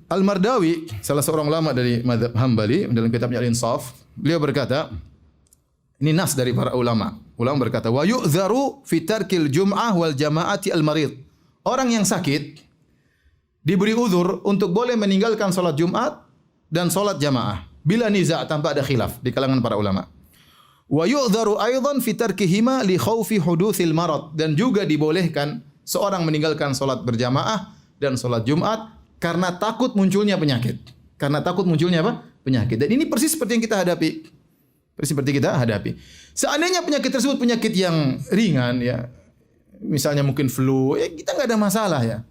Al-Mardawi, salah seorang ulama dari mazhab Hambali, dalam kitabnya Al-Insaf, beliau berkata, ini nas dari para ulama. Ulama berkata, wa yu'dzaru fi tarkil jum'ah wal jama'ati al-marid. Orang yang sakit diberi uzur untuk boleh meninggalkan salat Jumat dan salat jamaah bila niza' tanpa ada khilaf di kalangan para ulama. Wa yu'dzaru aidan fi tarkihima li khaufi hudutsil marad, dan juga dibolehkan seorang meninggalkan salat berjamaah dan salat Jumat karena takut munculnya penyakit. Karena takut munculnya apa? Penyakit. Dan ini persis seperti yang kita hadapi. Persis seperti kita hadapi. Seandainya penyakit tersebut penyakit yang ringan ya, misalnya mungkin flu, ya kita nggak ada masalah ya.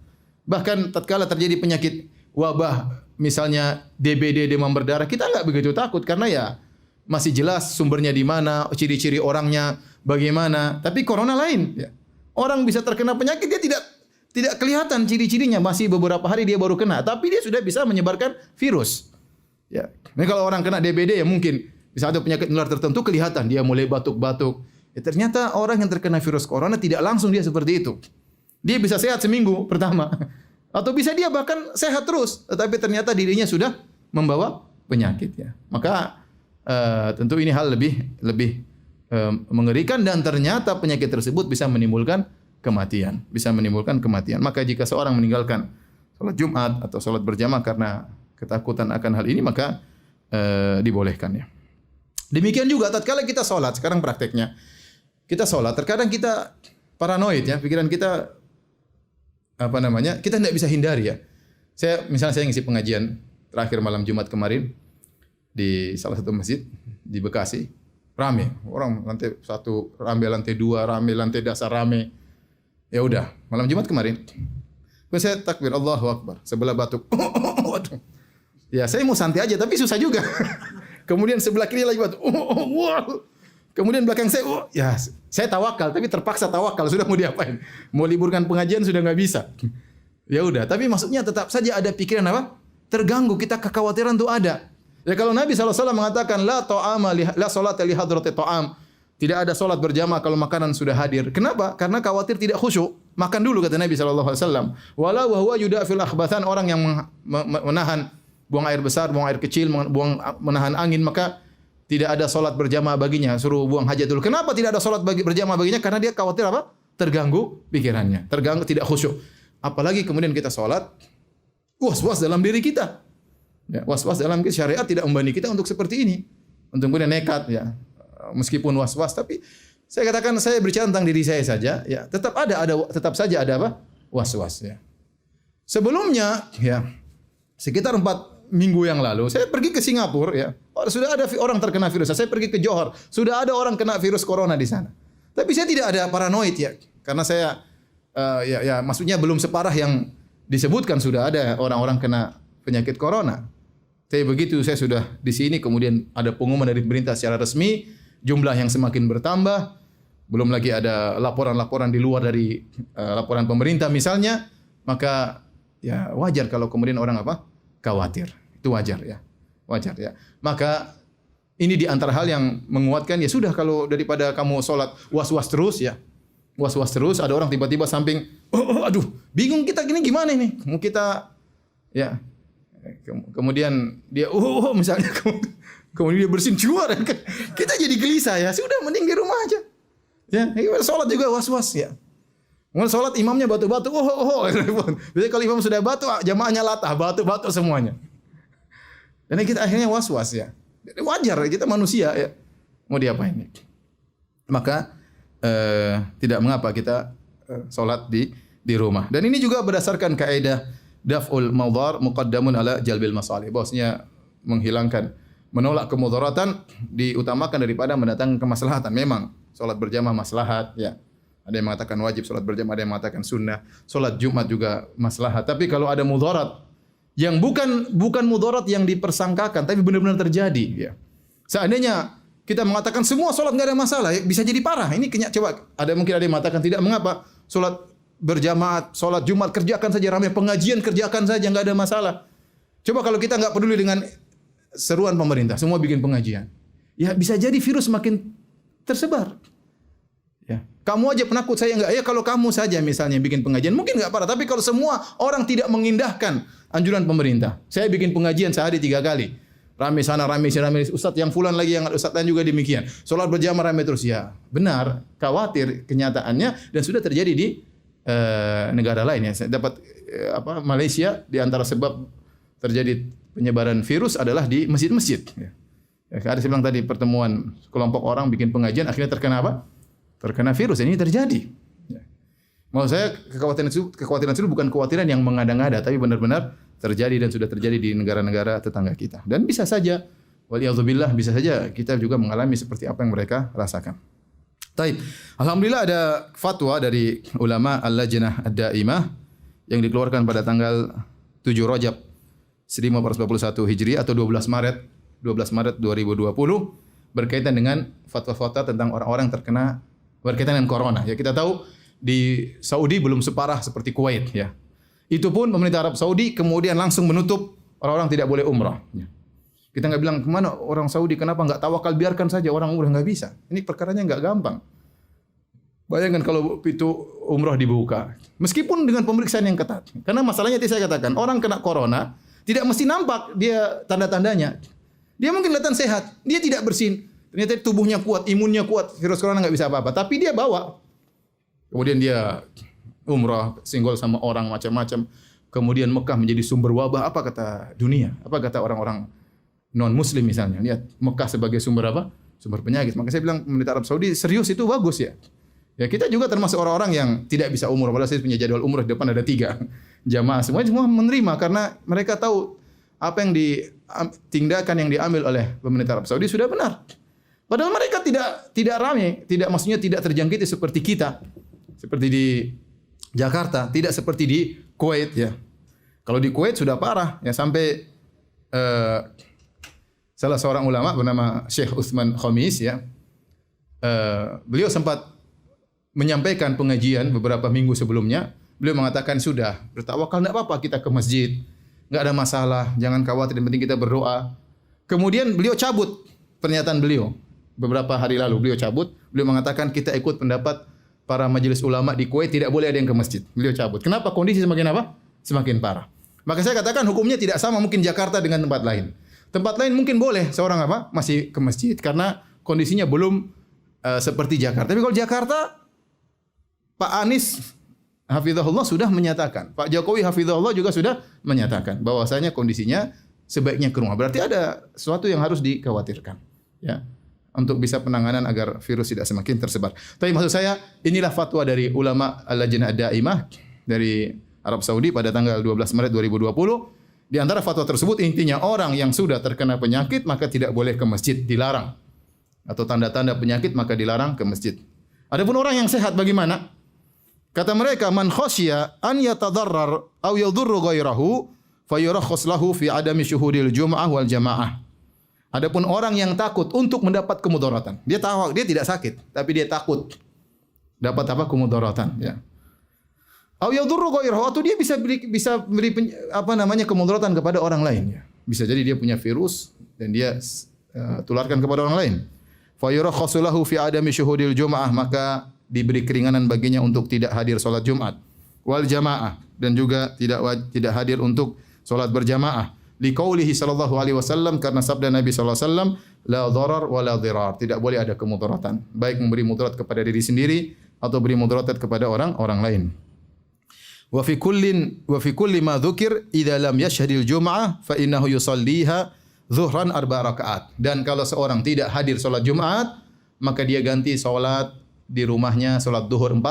Bahkan tatkala terjadi penyakit wabah, misalnya DBD, demam berdarah, kita nggak begitu takut karena ya masih jelas sumbernya di mana, ciri-ciri orangnya bagaimana. Tapi corona lain ya. Orang bisa terkena penyakit dia tidak kelihatan ciri-cirinya, masih beberapa hari dia baru kena, tapi dia sudah bisa menyebarkan virus. Ya. Ini kalau orang kena DBD ya mungkin bisa ada penyakit menular tertentu kelihatan dia mulai batuk-batuk. Ya, ternyata orang yang terkena virus corona tidak langsung dia seperti itu. Dia bisa sehat seminggu pertama atau bisa dia bahkan sehat terus, tetapi ternyata dirinya sudah membawa penyakit ya. Maka tentu ini hal lebih mengerikan dan ternyata penyakit tersebut bisa menimbulkan kematian, bisa menimbulkan kematian. Maka jika seorang meninggalkan salat Jumat atau salat berjamaah karena ketakutan akan hal ini, maka dibolehkan ya. Demikian juga tatkala kita salat, sekarang prakteknya kita salat, terkadang kita paranoid ya, pikiran kita kita tidak bisa hindari ya. Misalnya saya ngisi pengajian terakhir malam Jumat kemarin di salah satu masjid di Bekasi, rame orang, lantai 1 rame, lantai 2 rame, lantai dasar rame. Ya udah, malam Jumat kemarin, saya takbir Allahu Akbar, sebelah batuk. Waduh. Ya saya mau santai aja, tapi susah juga. Kemudian sebelah kiri lagi batuk. Kemudian belakang saya, ya saya tawakal, tapi terpaksa tawakal. Sudah mau diapain? Mau liburkan pengajian sudah nggak bisa. Ya udah, tapi maksudnya tetap saja ada pikiran apa? Terganggu, kita kekhawatiran itu ada. Ya kalau Nabi SAW mengatakan la salata li hadrati ta'am. Tidak ada salat berjamaah kalau makanan sudah hadir. Kenapa? Karena khawatir tidak khusyuk. Makan dulu kata Nabi SAW. Wala wa huwa yudafil akhbathan, orang yang menahan buang air besar, buang air kecil, menahan angin, maka tidak ada salat berjamaah baginya. Suruh buang hajat dulu. Kenapa tidak ada salat berjamaah baginya? Karena dia khawatir apa? Terganggu pikirannya, terganggu, tidak khusyuk. Apalagi kemudian kita salat was-was dalam diri kita. Ya, was-was dalam syariat tidak membani kita untuk seperti ini. Untuk kemudian nekat ya. Meskipun was-was, tapi saya katakan, saya berbicara tentang diri saya saja ya, tetap saja ada apa? Was-was ya. Sebelumnya ya, sekitar 4 minggu yang lalu saya pergi ke Singapura ya. Sudah ada orang terkena virus. Saya pergi ke Johor, sudah ada orang kena virus corona di sana. Tapi saya tidak ada paranoid ya, karena saya maksudnya belum separah yang disebutkan sudah ada orang-orang kena penyakit corona. Tapi begitu saya sudah di sini, kemudian ada pengumuman dari pemerintah secara resmi, jumlah yang semakin bertambah, belum lagi ada laporan-laporan di luar dari laporan pemerintah misalnya, maka ya wajar kalau kemudian orang khawatir. Itu wajar ya. Wajar ya. Maka ini di antara hal yang menguatkan, ya sudah, kalau daripada kamu sholat was-was terus ya. Was-was terus, ada orang tiba-tiba samping, aduh, bingung kita gini gimana ini? Mau kita ya. Kemudian dia misalnya kemudian dia bersin keluar, kita jadi gelisah ya. Sudah, mending di rumah aja. Ya, sholat juga was-was ya. Kemudian sholat imamnya batu-batu, Biasanya kalau imam sudah batu, jamaahnya latah, batu-batu semuanya. Dan kita akhirnya was-was ya. Wajar, kita manusia ya. Mau diapain? Maka tidak mengapa kita sholat di rumah. Dan ini juga berdasarkan kaidah daf'ul mawdhar muqaddamun ala jalbil masalih. Bahwasanya menolak kemudaratan diutamakan daripada mendatangkan kemaslahatan. Memang salat berjamaah maslahat ya. Ada yang mengatakan wajib salat berjamaah, ada yang mengatakan sunnah. Salat Jumat juga maslahat. Tapi kalau ada mudarat yang bukan mudarat yang dipersangkakan, tapi benar-benar terjadi ya. Seandainya kita mengatakan semua salat enggak ada masalah, ya, bisa jadi parah. Ini coba mungkin ada yang mengatakan tidak, mengapa salat berjamaah, salat Jumat kerjakan saja, ramai pengajian kerjakan saja, enggak ada masalah. Coba kalau kita enggak peduli dengan seruan pemerintah, semua bikin pengajian. Ya bisa jadi virus makin tersebar. Ya. Kamu aja penakut, saya enggak. Ya kalau kamu saja misalnya bikin pengajian, mungkin enggak parah. Tapi kalau semua orang tidak mengindahkan anjuran pemerintah, saya bikin pengajian sehari 3 kali. Rame sana, rame sini, rame. Ustaz yang fulan lagi, yang ustaz lain juga demikian. Salat berjamaah rame terus. Ya, benar. Khawatir kenyataannya dan sudah terjadi di negara lain ya. Saya dapat Malaysia di antara sebab terjadi penyebaran virus adalah di masjid-masjid. Ya. Ada saya bilang tadi pertemuan kelompok orang bikin pengajian akhirnya terkena apa? Terkena virus. Ini terjadi. Ya. Maksud saya kekhawatiran itu bukan kekhawatiran yang mengada-ngada, tapi benar-benar terjadi dan sudah terjadi di negara-negara tetangga kita. Dan bisa saja, waliyadzubillah, bisa saja kita juga mengalami seperti apa yang mereka rasakan. Taib. Alhamdulillah ada fatwa dari ulama Al-Lajnah Ad-Daimah yang dikeluarkan pada tanggal 7 Rajab 1441 Hijriah atau 12 Maret 2020 berkaitan dengan fatwa-fatwa tentang orang-orang terkena berkaitan dengan corona. Ya, kita tahu di Saudi belum separah seperti Kuwait ya. Itu pun pemerintah Arab Saudi kemudian langsung menutup orang-orang tidak boleh umrah. Ya. Kita nggak bilang kemana orang Saudi, kenapa nggak tawakal, biarkan saja orang umrah, nggak bisa. Ini perkaranya nggak gampang. Bayangkan kalau pintu umrah dibuka, meskipun dengan pemeriksaan yang ketat. Karena masalahnya tadi saya katakan, orang kena corona tidak mesti nampak dia tanda-tandanya. Dia mungkin kelihatan sehat, dia tidak bersin. Ternyata tubuhnya kuat, imunnya kuat, virus corona nggak bisa apa-apa. Tapi dia bawa. Kemudian dia umrah, singgol sama orang macam-macam. Kemudian Mekah menjadi sumber wabah. Apa kata dunia? Apa kata orang-orang non-Muslim misalnya? Lihat Mekah sebagai sumber apa? Sumber penyakit. Maka saya bilang pemerintah Arab Saudi serius itu bagus ya. Ya kita juga termasuk orang-orang yang tidak bisa umrah. Padahal saya punya jadwal umrah di depan ada 3 jamaah. Semua menerima karena mereka tahu apa yang tindakan yang diambil oleh pemerintah Arab Saudi sudah benar. Padahal mereka tidak ramai, maksudnya tidak terjangkiti seperti kita. Seperti di Jakarta, tidak seperti di Kuwait ya. Kalau di Kuwait sudah parah ya sampai salah seorang ulama bernama Syekh Utsman Khamis ya. Beliau sempat menyampaikan pengajian beberapa minggu sebelumnya. Beliau mengatakan sudah bertawakal, enggak apa-apa kita ke masjid. Enggak ada masalah, jangan khawatir, yang penting kita berdoa. Kemudian beliau cabut pernyataan beliau. Beberapa hari lalu beliau cabut, beliau mengatakan kita ikut pendapat para majelis ulama di Kuwait tidak boleh ada yang ke masjid. Beliau cabut. Kenapa? Kondisi semakin apa? Semakin parah. Maka saya katakan hukumnya tidak sama mungkin Jakarta dengan tempat lain. Tempat lain mungkin boleh seorang apa? Masih ke masjid karena kondisinya belum seperti Jakarta. Tapi kalau Jakarta Pak Anies hafizahullah sudah menyatakan, Pak Jokowi hafizahullah juga sudah menyatakan bahwasanya kondisinya sebaiknya ke rumah. Berarti ada sesuatu yang harus dikhawatirkan. Ya. Untuk bisa penanganan agar virus tidak semakin tersebar. Tapi maksud saya, inilah fatwa dari ulama Al-Lajnah Ad-Daimah dari Arab Saudi pada tanggal 12 Maret 2020. Di antara fatwa tersebut intinya orang yang sudah terkena penyakit maka tidak boleh ke masjid, dilarang. Atau tanda-tanda penyakit maka dilarang ke masjid. Adapun orang yang sehat bagaimana? Kata mereka, man khasya an yatadarrar aw yadurru ghairahu fayurakhas lahu fi adami syuhudil jum'ah wal jamaah. Adapun orang yang takut untuk mendapat kemudaratan. Dia tahu dia tidak sakit, tapi dia takut dapat apa? Kemudaratan, ya. Aw yadurru ghairahu, atau dia bisa beri kemudaratan kepada orang lain, ya. Bisa jadi dia punya virus dan dia tularkan kepada orang lain. Fa yurakhasu lahu fi adami syuhudil jum'ah, maka diberi keringanan baginya untuk tidak hadir salat Jumat wal jamaah dan juga tidak hadir untuk salat berjamaah. Liqaulihi sallallahu alaihi wasallam, karena sabda Nabi sallallahu alaihi wasallam, la dharar wa la dhirar, tidak boleh ada kemudaratan, baik memberi mudarat kepada diri sendiri atau beri mudarat kepada orang lain. Wa fi kulli ma dzukir idza lam yashhadil jum'ah fa innahu yusalliha zuhran 4 rakaat. Dan kalau seorang tidak hadir salat Jumat, maka dia ganti salat di rumahnya salat zuhur 4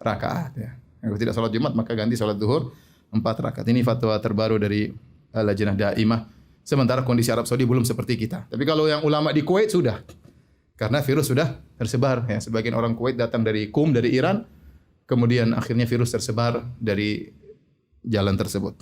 rakaat ya. Kalau tidak salat Jumat maka ganti salat zuhur 4 rakaat. Ini fatwa terbaru dari Lajnah Daimah. Sementara kondisi Arab Saudi belum seperti kita. Tapi kalau yang ulama di Kuwait sudah. Karena virus sudah tersebar ya. Sebagian orang Kuwait datang dari Qum, dari Iran, kemudian akhirnya virus tersebar dari jalan tersebut.